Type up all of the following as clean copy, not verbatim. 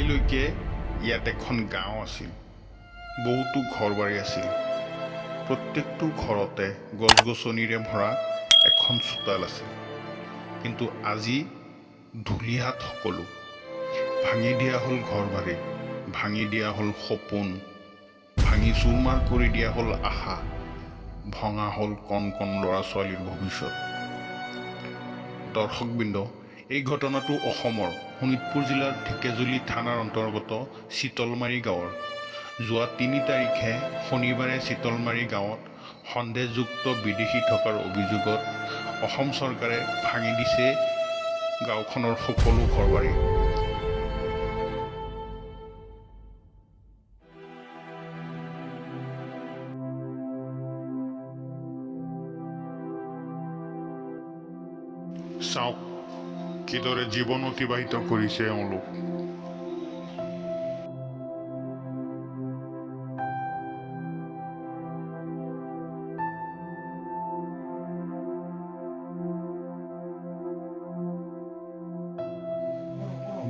আজিলৈকে ইয়াত এখন গাঁও আছিল, বহুতো ঘৰ-বাৰী আছিল। প্ৰত্যেকটো ঘৰতে গছ-গছনিৰে ভৰা এখন চোতাল আছিল। কিন্তু আজি ধূলিহাত সকলো। ভাঙি দিয়া হ'ল ঘৰ-বাৰী, ভাঙি দিয়া হ'ল সপোন, ভাঙি চুৰমাৰ কৰি দিয়া হ'ল আশা, ভঙা হ'ল কণ কণ ল'ৰা-ছোৱালীৰ ভৱিষ্যত। দৰ্শকবৃন্দ, এই ঘটনাটো অসমৰ শোণিতপুৰ জিলাৰ ঢেকেজুলি থানাৰ অন্তৰ্গত চিতলমাৰী গাঁৱৰ। যোৱা ৩ তাৰিখে শনিবাৰে চিতলমাৰী গাঁৱত সন্দেহযুক্ত বিদেশী থকাৰ অভিযোগত অসম চৰকাৰে ভাঙি দিছে গাঁওখনৰ সকলো ঘৰ-বাৰী। চাওক কিদৰে জীৱন অতিবাহিত কৰিছে এওঁলোক।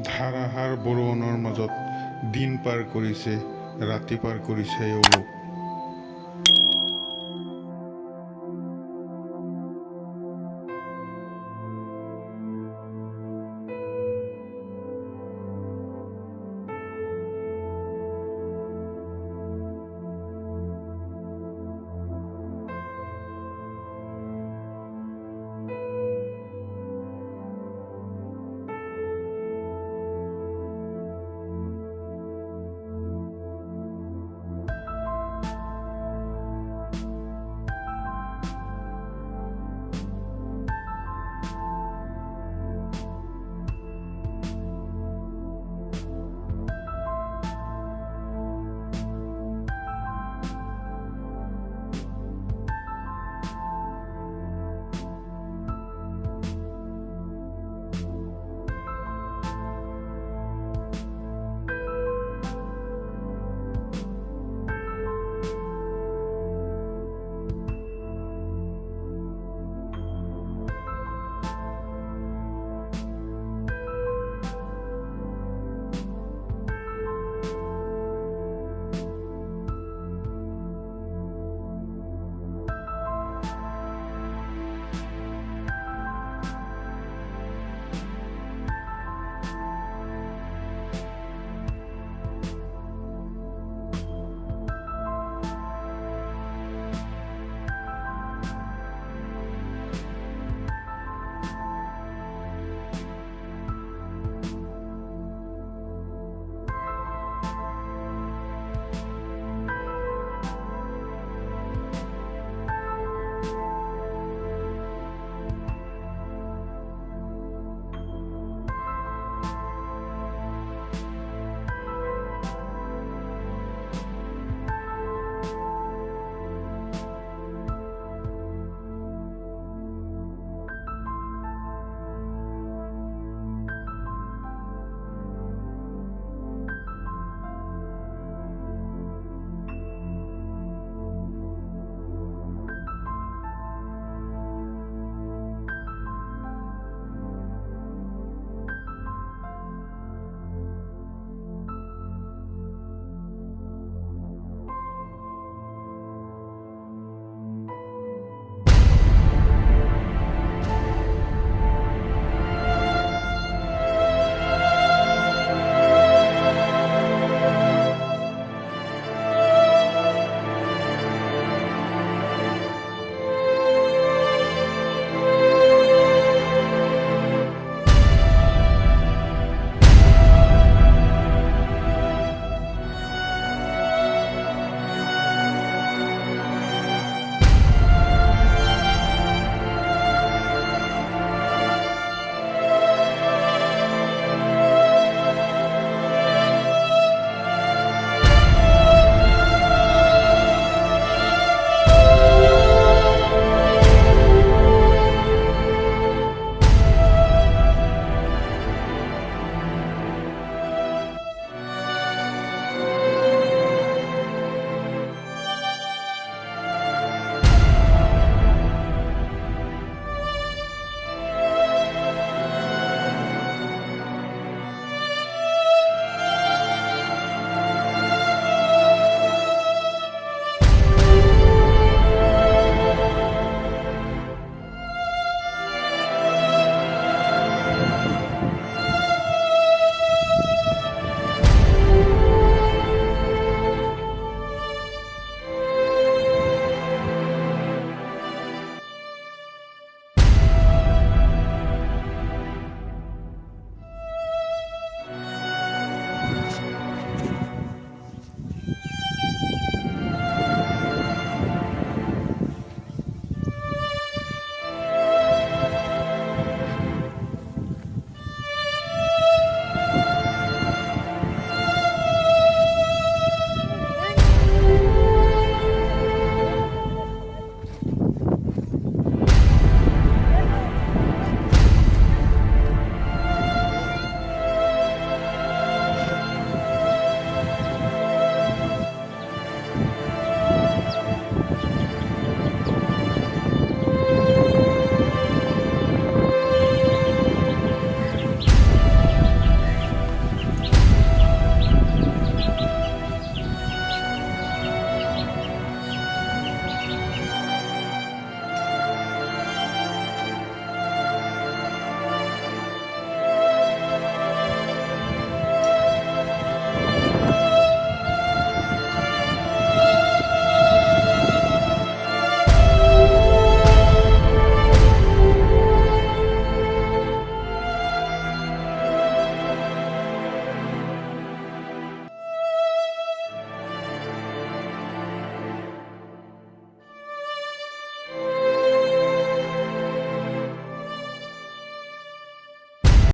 ধাৰাসাৰ বৰষুণৰ মাজত দিন পাৰ কৰিছে, ৰাতি পাৰ কৰিছে এওঁলোক।